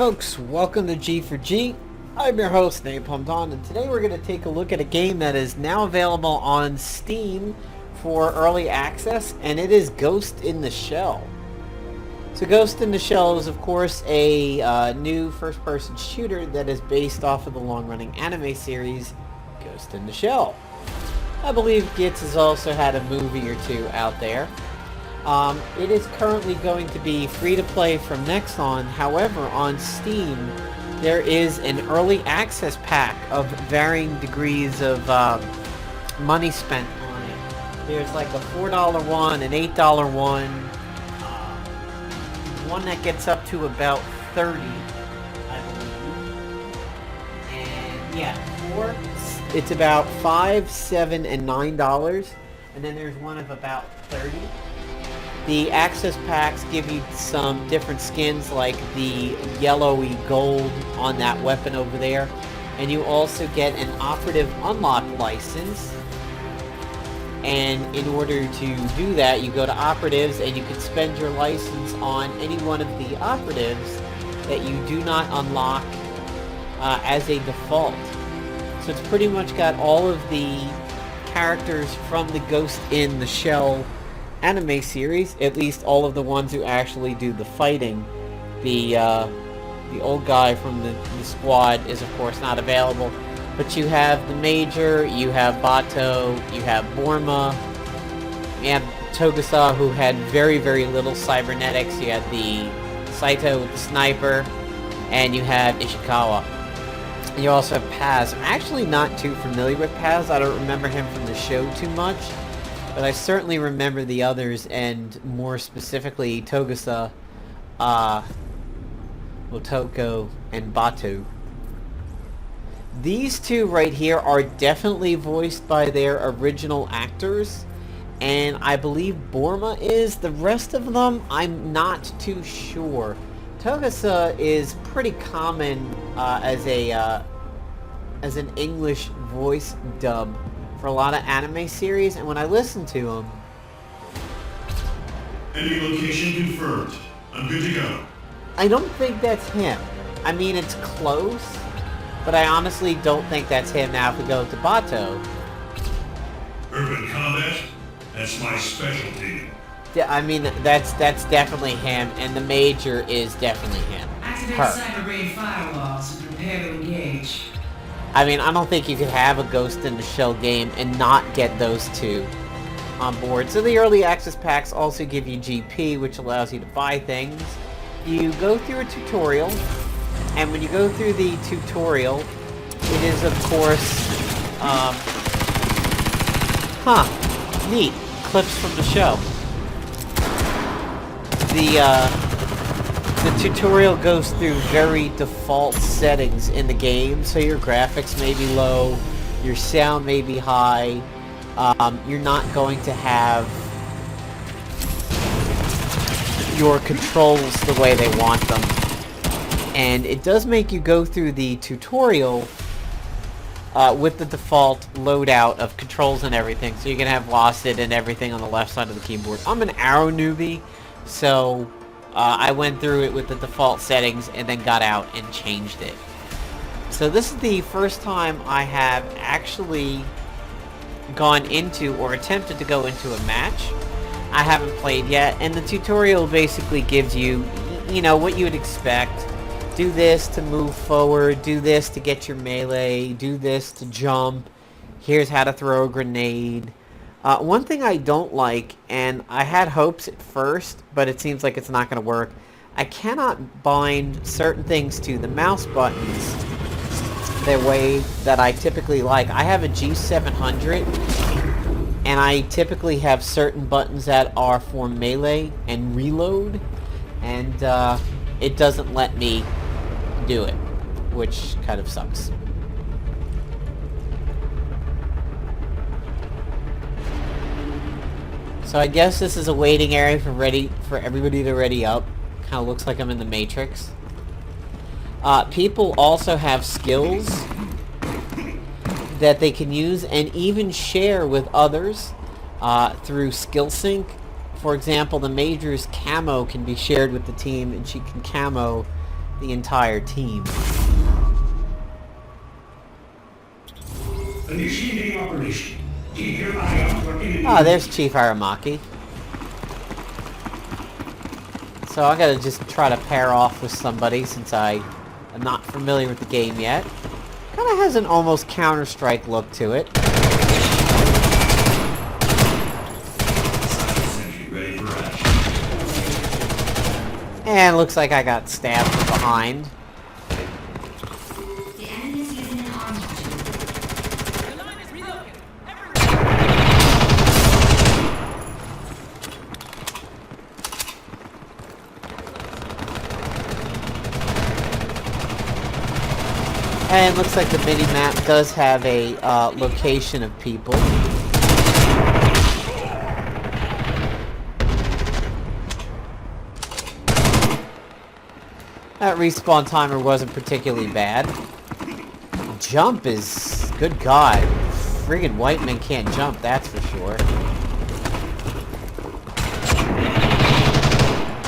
folks, welcome to G for G. I'm your host, Napalm Don, and today we're going to take a look at a game that is now available on Steam for early access, and it is Ghost in the Shell. So Ghost in the Shell is, of course, a new first-person shooter that is based off of the long-running anime series Ghost in the Shell. I believe GITS has also had a movie or two out there. It is currently going to be free to play from Nexon. However, on Steam, there is an early access pack of varying degrees of money spent on it. There's like a $4 one, an $8 one, one that gets up to about 30, I believe. And yeah, it's about $5, $7, and $9. And then there's one of about 30. The access packs give you some different skins, like the yellowy gold on that weapon over there. And you also get an operative unlock license. And in order to do that, you go to operatives and you can spend your license on any one of the operatives that you do not unlock as a default. So it's pretty much got all of the characters from the Ghost in the Shell anime series, at least all of the ones who actually do the fighting. The old guy from the squad is of course not available, but you have the Major, you have Batou, you have Borma, and Togusa, who had very, very little cybernetics. You had the Saito with the sniper, and you have Ishikawa. You also have Paz. I'm actually not too familiar with Paz. I don't remember him from the show too much. But I certainly remember the others, and more specifically Togusa, Motoko, and Batou. These two right here are definitely voiced by their original actors, and I believe Borma is. The rest of them, I'm not too sure. Togusa is pretty common as an English voice dub for a lot of anime series, and when I listen to him... Any location confirmed. I'm good to go. I don't think that's him. I mean, it's close, but I honestly don't think that's him. Now, if we go to Batou... Urban combat? That's my specialty. Yeah, I mean, that's definitely him, and the Major is definitely him. Activate cyber-grade firewalls and prepare to engage. I mean, I don't think you could have a Ghost in the Shell game and not get those two on board. So the early access packs also give you GP, which allows you to buy things. You go through a tutorial, and when you go through the tutorial, it is, of course, neat. Clips from the show. The tutorial goes through very default settings in the game, so your graphics may be low, your sound may be high, you're not going to have your controls the way they want them. And it does make you go through the tutorial with the default loadout of controls and everything, so you can have lost it and everything on the left side of the keyboard. I'm an arrow newbie, so... I went through it with the default settings and then got out and changed it. So this is the first time I have actually gone into or attempted to go into a match. I haven't played yet, and the tutorial basically gives you, you know, what you would expect. Do this to move forward, do this to get your melee, do this to jump, here's how to throw a grenade. One thing I don't like, and I had hopes at first, but it seems like it's not going to work, I cannot bind certain things to the mouse buttons the way that I typically like. I have a G700, and I typically have certain buttons that are for melee and reload, and it doesn't let me do it, which kind of sucks. So I guess this is a waiting area for everybody to ready up. Kind of looks like I'm in the Matrix. People also have skills that they can use and even share with others through skill sync. For example, the Major's camo can be shared with the team, and she can camo the entire team. Initiating operation. Keep your eye out for enemies. Oh, there's Chief Aramaki. So I gotta just try to pair off with somebody since I am not familiar with the game yet. Kinda has an almost Counter-Strike look to it. Ready for action. And looks like I got stabbed from behind. The enemy is using an arm module. And looks like the mini-map does have a location of people. That respawn timer wasn't particularly bad. Jump is... good God. Friggin' white men can't jump, that's for sure.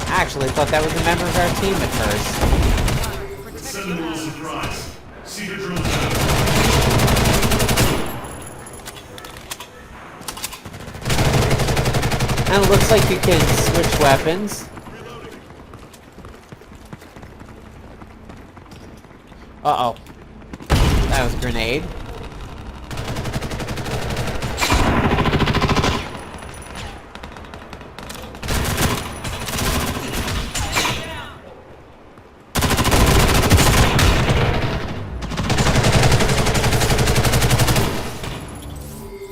I actually thought that was a member of our team at first. Send them a little surprise. Secret drills out. And it looks like you can switch weapons. Uh-oh. That was a grenade.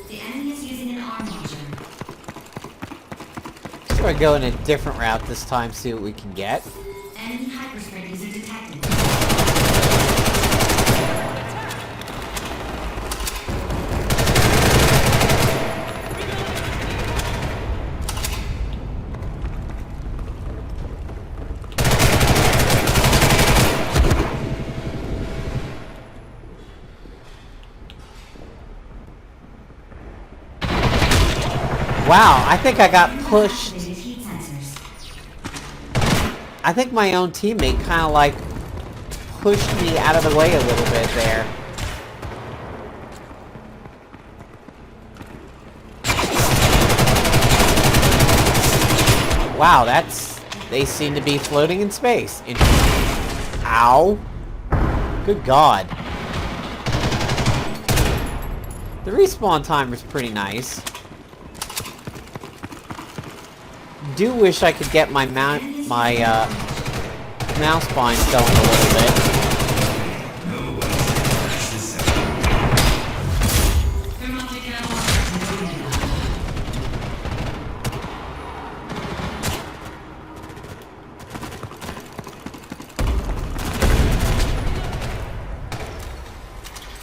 The enemy is using an arm module. So we're going a different route this time, see what we can get. Enemy hyperspread user detected. Wow, I think I got pushed. Activated heat sensors. I think my own teammate kind of like pushed me out of the way a little bit there. Wow, that's... they seem to be floating in space. Ow. Good God. The respawn timer's pretty nice. Do wish I could get my mouse binds going a little bit.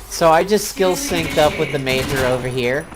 So I just skill synced up with the Major over here.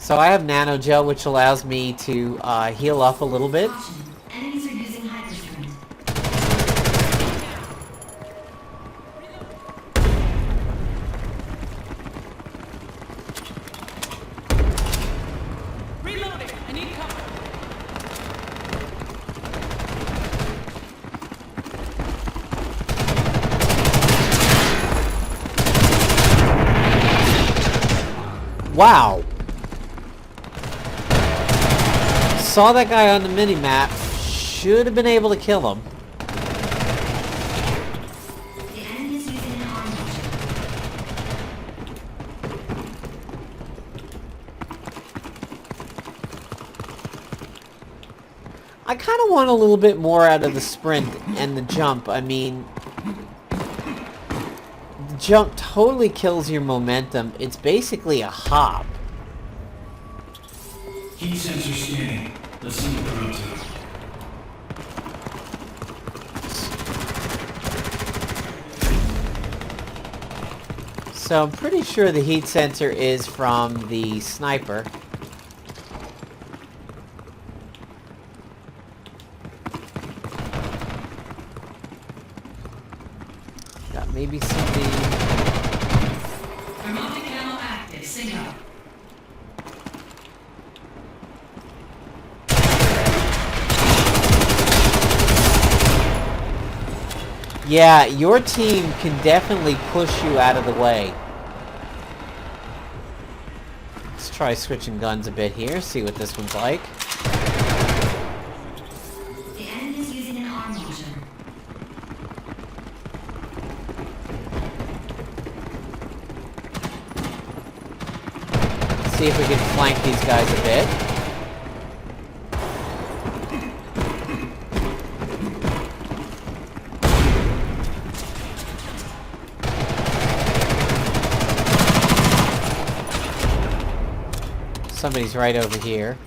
So I have nanogel, which allows me to heal up a little bit. Caution. Enemies are using hypersprint. Reloading! I need cover! Wow. Saw that guy on the mini-map. Should have been able to kill him. The enemy is using an arm module. I kind of want a little bit more out of the sprint and the jump. I mean, the jump totally kills your momentum. It's basically a hop. Heat sensor scanning. Let's see what they're up to. So I'm pretty sure the heat sensor is from the sniper. Got maybe somebody... Thermotic camo active. Sync up. Yeah, your team can definitely push you out of the way. Let's try switching guns a bit here, see what this one's like. The enemy is using an arm module. See if we can flank these guys a bit. Somebody's right over here.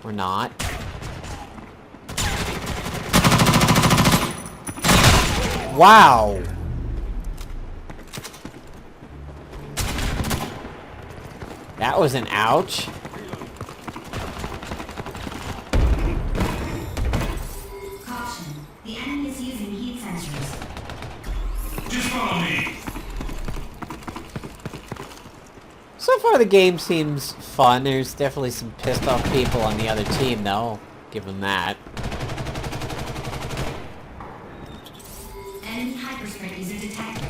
Or not. Wow! That was an ouch. Caution. The enemy is using heat sensors. Just follow me. So far the game seems fun. There's definitely some pissed off people on the other team though. I'll give them that. Enemy hypersprint user detected.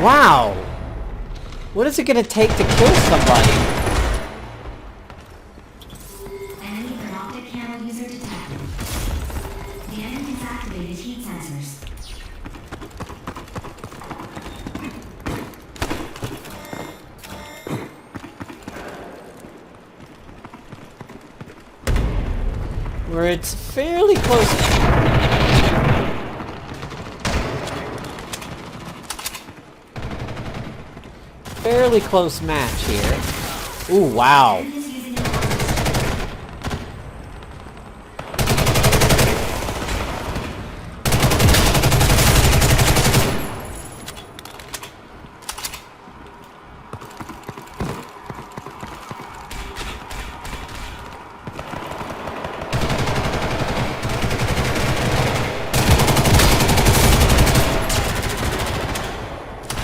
Wow! What is it gonna take to kill somebody? Enemy thermotic camo user detected. The enemy has activated heat sensors. Where it's fairly close. Fairly close match here. Ooh, wow. Enemy is using an arm module.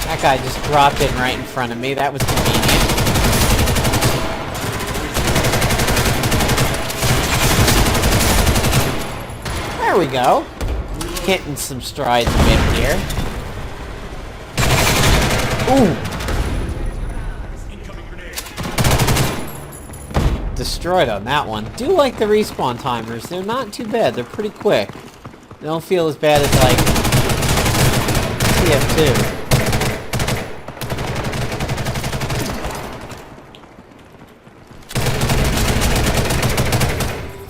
That guy just dropped in right in front of me. That was convenient. There we go. Hitting some strides a bit here. Ooh! Destroyed on that one. Do like the respawn timers. They're not too bad. They're pretty quick. They don't feel as bad as like TF2.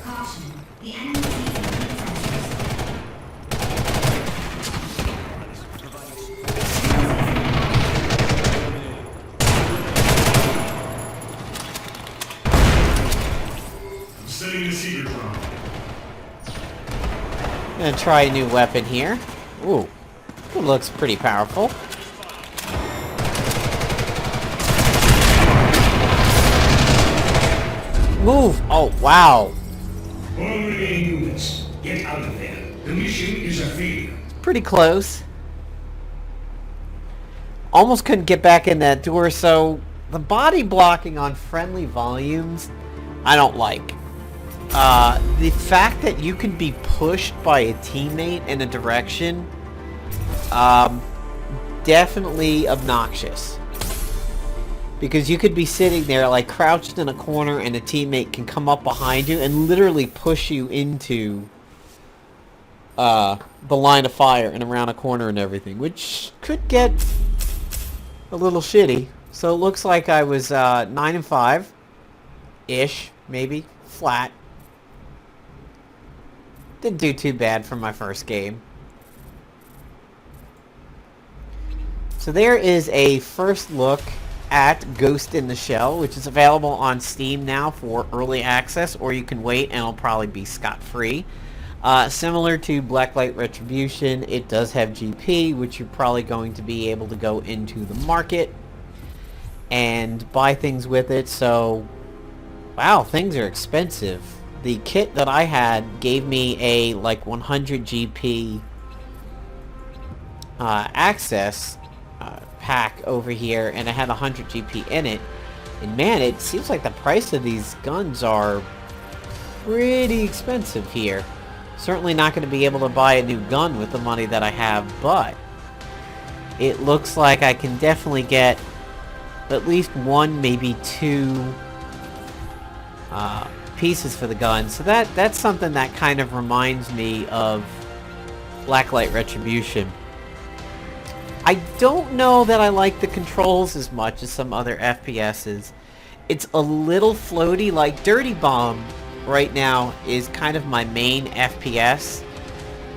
Caution. The enemy is using heat sensors. Setting the secret drone. Gonna try a new weapon here. Ooh. It looks pretty powerful. Move! Oh, wow. All remaining units, get out of there. The mission is a failure. Pretty close. Almost couldn't get back in that door, so the body blocking on friendly volumes, I don't like. The fact that you can be pushed by a teammate in a direction, definitely obnoxious. Because you could be sitting there like crouched in a corner and a teammate can come up behind you and literally push you into the line of fire and around a corner and everything, which could get a little shitty. So it looks like I was 9-5-ish, maybe, flat. Didn't do too bad for my first game. So there is a first look at Ghost in the Shell, which is available on Steam now for early access, or you can wait and it'll probably be scot-free. Similar to Blacklight Retribution, it does have GP, which you're probably going to be able to go into the market and buy things with it. So, wow, things are expensive. The kit that I had gave me a like 100 GP access pack over here, and it had 100 GP in it. And man, it seems like the price of these guns are pretty expensive here. Certainly not going to be able to buy a new gun with the money that I have, but it looks like I can definitely get at least one, maybe two pieces for the gun. So that's something that kind of reminds me of Blacklight Retribution. I don't know that I like the controls as much as some other FPSs. It's a little floaty. Like Dirty Bomb right now is kind of my main FPS,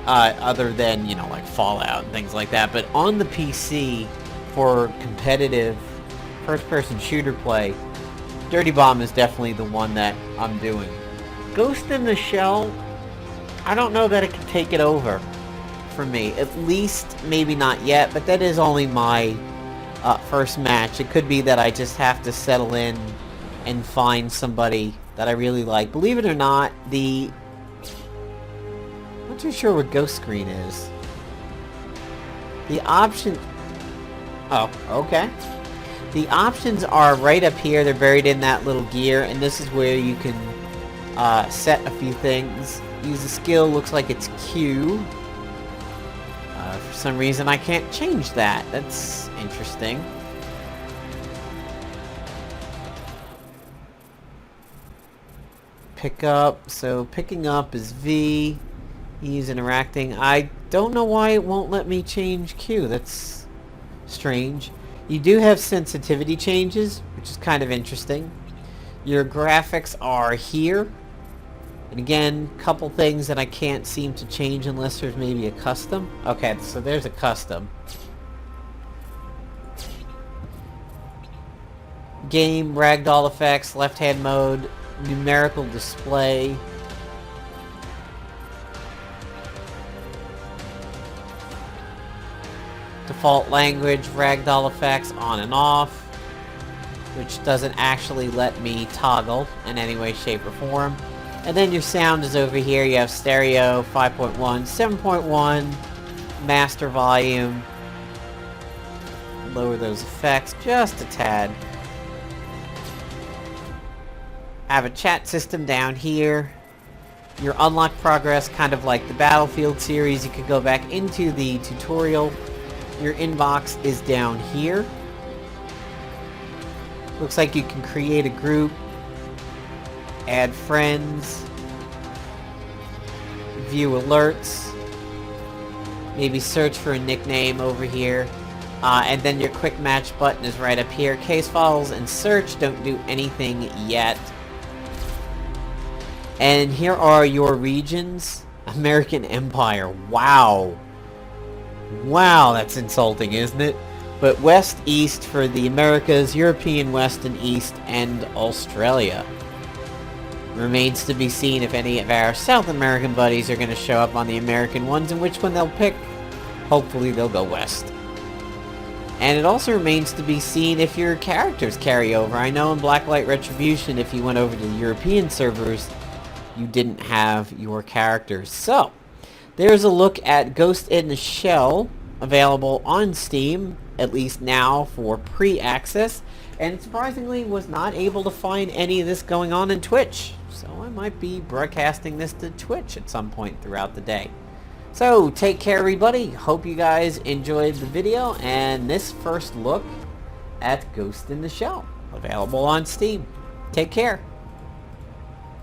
other than, you know, like Fallout and things like that. But on the PC, for competitive first-person shooter play, Dirty Bomb is definitely the one that I'm doing. Ghost in the Shell, I don't know that it can take it over for me. At least, maybe not yet, but that is only my first match. It could be that I just have to settle in and find somebody that I really like. Believe it or not, I'm not too sure what Ghost Screen is. The option... Oh, okay. The options are right up here. They're buried in that little gear, and this is where you can set a few things. Use the skill, looks like it's Q. For some reason I can't change that. That's interesting. Pick up, so picking up is V. E's interacting. I don't know why it won't let me change Q. That's strange. You do have sensitivity changes, which is kind of interesting. Your graphics are here. And again, a couple things that I can't seem to change unless there's maybe a custom. Okay, so there's a custom. Game, ragdoll effects, left-hand mode, numerical display. Default language, ragdoll effects, on and off, which doesn't actually let me toggle in any way, shape, or form. And then your sound is over here. You have stereo, 5.1, 7.1, master volume. Lower those effects just a tad. Have a chat system down here. Your unlock progress, kind of like the Battlefield series. You could go back into the tutorial. Your inbox is down here. Looks like you can create a group, add friends, view alerts, maybe search for a nickname over here, and then your quick match button is right up here. Case files and search don't do anything yet. And here are your regions. American Empire. Wow. Wow, that's insulting, isn't it? But West, East for the Americas, European West and East, and Australia. Remains to be seen if any of our South American buddies are going to show up on the American ones and which one they'll pick. Hopefully they'll go West. And it also remains to be seen if your characters carry over. I know in Blacklight Retribution, if you went over to the European servers, you didn't have your characters. So, there's a look at Ghost in the Shell, available on Steam, at least now for pre-access, and surprisingly was not able to find any of this going on in Twitch. So I might be broadcasting this to Twitch at some point throughout the day. So, take care everybody, hope you guys enjoyed the video, and this first look at Ghost in the Shell, available on Steam. Take care.